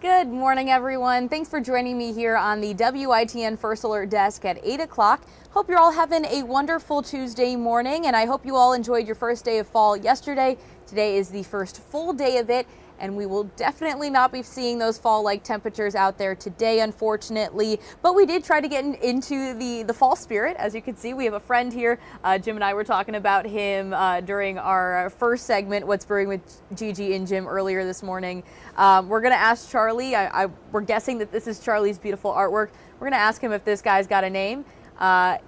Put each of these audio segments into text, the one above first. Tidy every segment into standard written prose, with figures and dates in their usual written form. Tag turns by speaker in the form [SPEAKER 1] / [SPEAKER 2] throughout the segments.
[SPEAKER 1] Good morning, everyone. Thanks for joining me here on the WITN First Alert Desk at 8 o'clock. Hope you're all having a wonderful Tuesday morning, and I hope you all enjoyed your first day of fall yesterday. Today is the first full day of it, and we will definitely not be seeing those fall-like temperatures out there today, unfortunately. But we did try to get into the fall spirit. As you can see, we have a friend here. Jim and I were talking about him during our first segment, What's Brewing with Gigi and Jim, earlier this morning. We're going to ask Charlie. We're guessing that this is Charlie's beautiful artwork. We're going to ask him if this guy's got a name.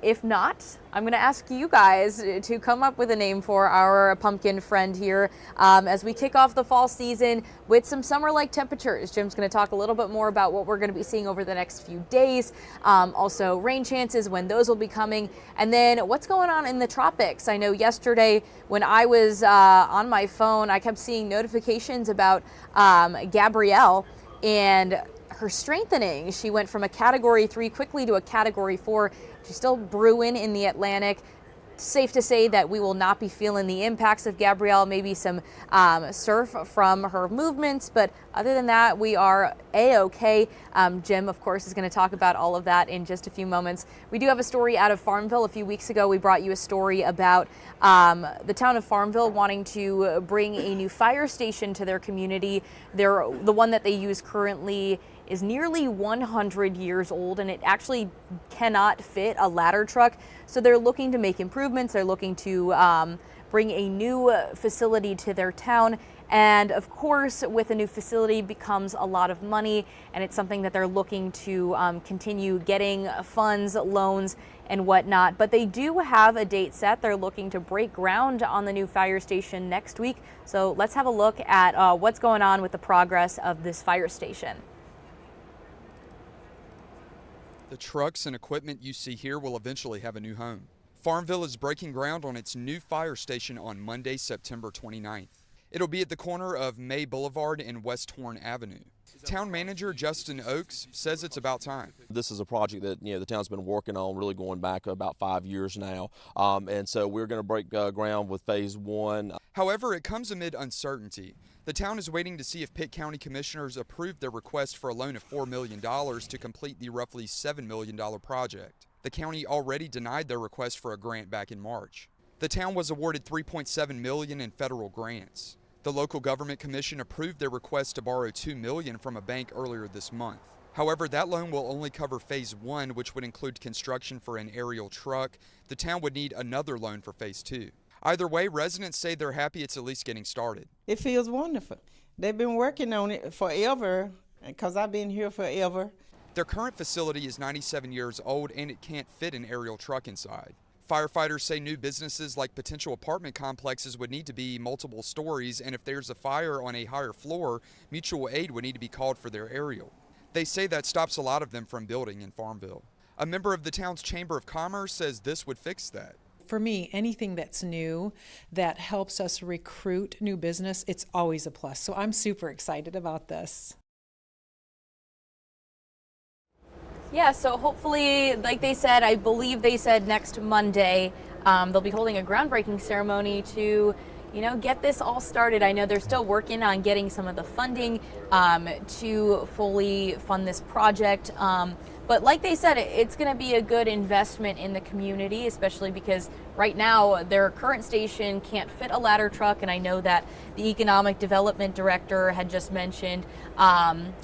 [SPEAKER 1] If not, I'm going to ask you guys to come up with a name for our pumpkin friend here as we kick off the fall season with some summer-like temperatures. Jim's going to talk a little bit more about what we're going to be seeing over the next few days, also rain chances, when those will be coming, and then what's going on in the tropics. I know yesterday when I was on my phone, I kept seeing notifications about Gabrielle and her strengthening. She went from a Category 3 quickly to a Category 4. She's still brewing in the Atlantic. Safe to say that we will not be feeling the impacts of Gabrielle, maybe some surf from her movements, but other than that, we are A-okay. Jim, of course, is going to talk about all of that in just a few moments. We do have a story out of Farmville. A few weeks ago, we brought you a story about the town of Farmville wanting to bring a new fire station to their community. The one that they use currently is nearly 100 years old, and it actually cannot fit a ladder truck. So they're looking to make improvements. They're looking to bring a new facility to their town. And of course, with a new facility becomes a lot of money, and it's something that they're looking to continue getting funds, loans, and whatnot. But they do have a date set. They're looking to break ground on the new fire station next week. So let's have a look at what's going on with the progress of this fire station.
[SPEAKER 2] The trucks and equipment you see here will eventually have a new home. Farmville is breaking ground on its new fire station on Monday, September 29th. It'll be at the corner of May Boulevard and West Horn Avenue. Town manager Justin Oakes says it's about time.
[SPEAKER 3] This is a project that the town's been working on, really going back about 5 years now, and so we're going to break ground with phase 1.
[SPEAKER 2] However, it comes amid uncertainty. The town is waiting to see if Pitt County commissioners approved their request for a loan of $4 million to complete the roughly $7 million project. The county already denied their request for a grant back in March. The town was awarded $3.7 million in federal grants. The local government commission approved their request to borrow $2 million from a bank earlier this month. However, that loan will only cover phase 1, which would include construction for an aerial truck. The town would need another loan for phase 2. Either way, residents say they're happy it's at least getting started.
[SPEAKER 4] It feels wonderful. They've been working on it forever, because I've been here forever.
[SPEAKER 2] Their current facility is 97 years old, and it can't fit an aerial truck inside. Firefighters say new businesses like potential apartment complexes would need to be multiple stories, and if there's a fire on a higher floor, mutual aid would need to be called for their aerial. They say that stops a lot of them from building in Farmville. A member of the town's Chamber of Commerce says this would fix that.
[SPEAKER 5] For me, anything that's new that helps us recruit new business, it's always a plus. So I'm super excited about this.
[SPEAKER 1] Yeah, so hopefully, like they said, I believe they said next Monday, they'll be holding a groundbreaking ceremony to, get this all started. I know they're still working on getting some of the funding to fully fund this project. But like they said, it's going to be a good investment in the community, especially because right now their current station can't fit a ladder truck. And I know that the economic development director had just mentioned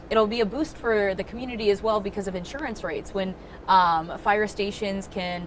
[SPEAKER 1] it'll be a boost for the community as well because of insurance rates. When fire stations can,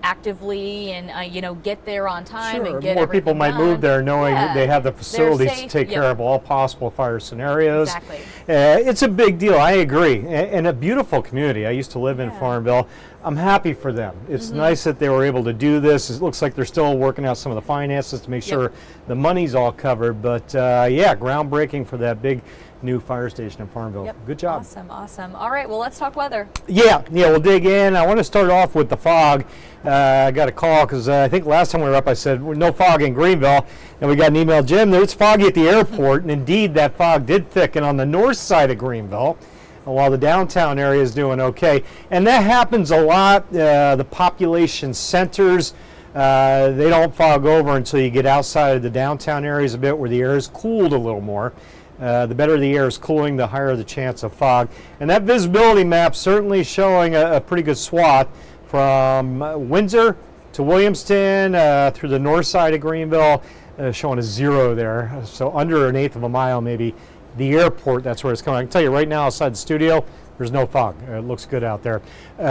[SPEAKER 1] actively and get there on time and get
[SPEAKER 6] more people might
[SPEAKER 1] done.
[SPEAKER 6] Move there knowing they have the facilities to take care of all possible fire scenarios.
[SPEAKER 1] Exactly.
[SPEAKER 6] It's a big deal. I agree, and a beautiful community. I used to live in Farmville. I'm happy for them. It's nice that they were able to do this. It looks like they're still working out some of the finances to make sure the money's all covered. But yeah, groundbreaking for that big new fire station in Farmville.
[SPEAKER 1] Yep.
[SPEAKER 6] Good job.
[SPEAKER 1] Awesome. All right, well, let's talk weather.
[SPEAKER 6] Yeah, we'll dig in. I want to start off with the fog. I got a call because I think last time we were up I said no fog in Greenville, and we got an email, Jim, there's foggy at the airport, and indeed that fog did thicken on the north side of Greenville, while the downtown area is doing okay. And that happens a lot. The population centers, they don't fog over until you get outside of the downtown areas a bit where the air is cooled a little more. The better the air is cooling, the higher the chance of fog. And that visibility map certainly showing a pretty good swath from Windsor to Williamston through the north side of Greenville, showing a 0 there. So under an eighth of a mile maybe. The airport, that's where it's coming. I can tell you right now outside the studio, there's no fog. It looks good out there.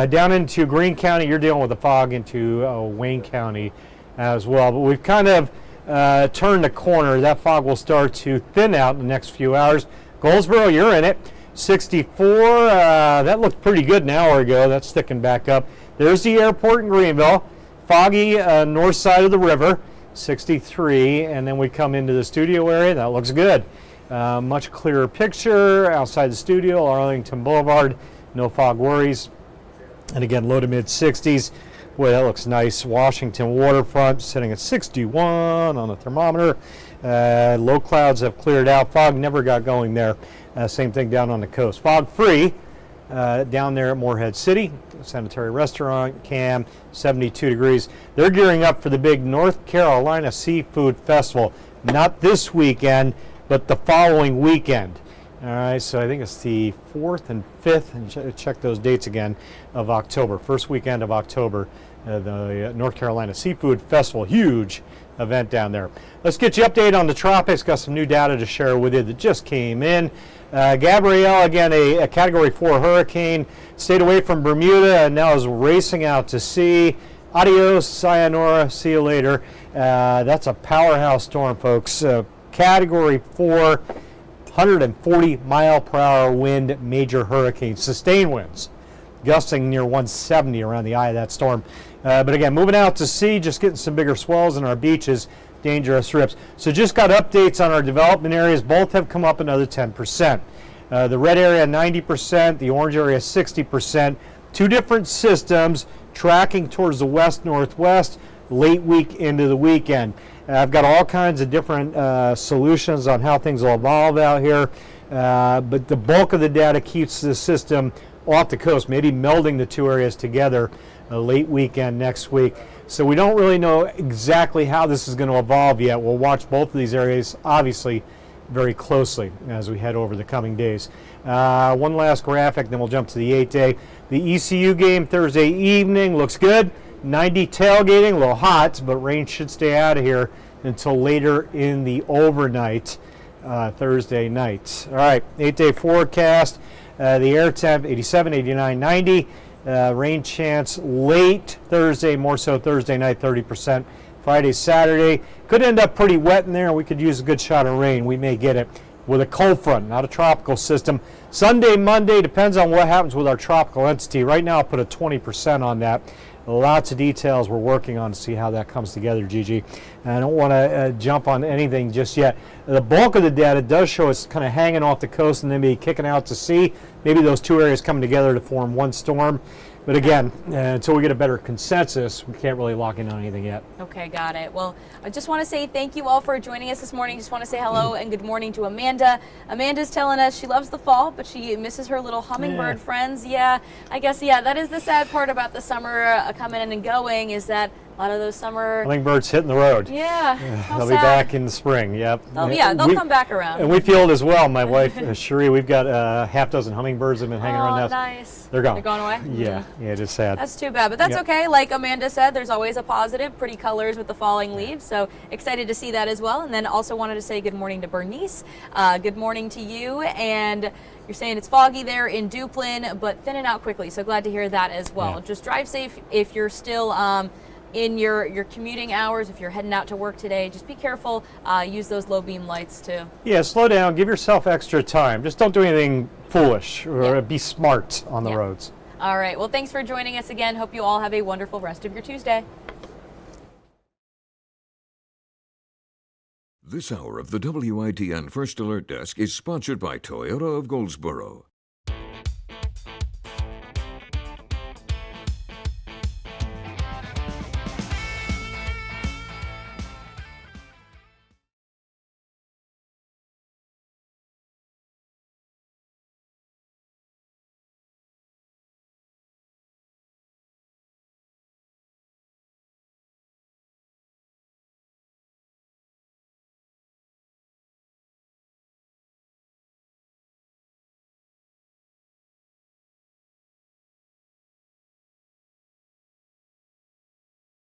[SPEAKER 6] Down into Greene County, you're dealing with the fog into Wayne County as well. But we've kind of turned the corner. That fog will start to thin out in the next few hours. Goldsboro, you're in it. 64, that looked pretty good an hour ago. That's sticking back up. There's the airport in Greenville. Foggy north side of the river, 63. And then we come into the studio area. That looks good. Much clearer picture outside the studio, Arlington Boulevard, no fog worries. And again, low to mid 60s. Boy, that looks nice. Washington waterfront sitting at 61 on the thermometer. Low clouds have cleared out. Fog never got going there. Same thing down on the coast. Fog free down there at Morehead City. Sanitary Restaurant, Cam, 72 degrees. They're gearing up for the big North Carolina Seafood Festival. Not this weekend, but the following weekend. All right, so I think it's the 4th and 5th, and check those dates again, of October. First weekend of October, the North Carolina Seafood Festival. Huge event down there. Let's get you updated on the tropics. Got some new data to share with you that just came in. Gabrielle, again, a Category 4 hurricane, stayed away from Bermuda and now is racing out to sea. Adios, sayonara, see you later. That's a powerhouse storm, folks. Category 4, 140 mile per hour wind, major hurricane, sustained winds, gusting near 170 around the eye of that storm. But again, moving out to sea, just getting some bigger swells in our beaches, dangerous rips. So just got updates on our development areas. Both have come up another 10%. The red area 90%, the orange area 60%. Two different systems tracking towards the west-northwest late week into the weekend. I've got all kinds of different solutions on how things will evolve out here, but the bulk of the data keeps the system off the coast, maybe melding the two areas together late weekend next week. So we don't really know exactly how this is going to evolve yet. We'll watch both of these areas, obviously, very closely as we head over the coming days. One last graphic, then we'll jump to the 8-day. The ECU game Thursday evening looks good. 90 tailgating, a little hot, but rain should stay out of here until later in the overnight, Thursday night. All right, 8-day forecast. The air temp 87, 89, 90. Rain chance late Thursday, more so Thursday night, 30%. Friday, Saturday. Could end up pretty wet in there. We could use a good shot of rain. We may get it with a cold front, not a tropical system. Sunday, Monday, depends on what happens with our tropical entity. Right now, I'll put a 20% on that. Lots of details we're working on to see how that comes together, Gigi. And I don't want to jump on anything just yet. The bulk of the data does show it's kind of hanging off the coast and then maybe kicking out to sea. Maybe those two areas coming together to form one storm. But again, until we get a better consensus, we can't really lock in on anything yet.
[SPEAKER 1] Okay, got it. Well, I just want to say thank you all for joining us this morning. Just want to say hello and good morning to Amanda. Amanda's telling us she loves the fall, but she misses her little hummingbird friends. Yeah, I guess, that is the sad part about the summer coming in and going, is that a lot of those summer
[SPEAKER 6] hummingbirds hitting the road.
[SPEAKER 1] Yeah,
[SPEAKER 6] they'll be back in the spring. Yep.
[SPEAKER 1] They'll come back around.
[SPEAKER 6] And we feel it as well. My wife, Cherie, we've got a half dozen hummingbirds that have been hanging around the house.
[SPEAKER 1] Nice.
[SPEAKER 6] They're gone.
[SPEAKER 1] They're going away?
[SPEAKER 6] Yeah, it's just sad.
[SPEAKER 1] That's too bad, but that's okay. Like Amanda said, there's always a positive, pretty colors with the falling leaves, so excited to see that as well. And then also wanted to say good morning to Bernice. Good morning to you. And you're saying it's foggy there in Duplin, but thinning out quickly, so glad to hear that as well.
[SPEAKER 6] Yeah.
[SPEAKER 1] Just drive safe if you're still in your commuting hours. If you're heading out to work today, just be careful. Use those low beam lights too.
[SPEAKER 6] Yeah, slow down. Give yourself extra time. Just don't do anything foolish, or be smart on the roads.
[SPEAKER 1] All right. Well, thanks for joining us again. Hope you all have a wonderful rest of your Tuesday.
[SPEAKER 7] This hour of the WITN First Alert Desk is sponsored by Toyota of Goldsboro.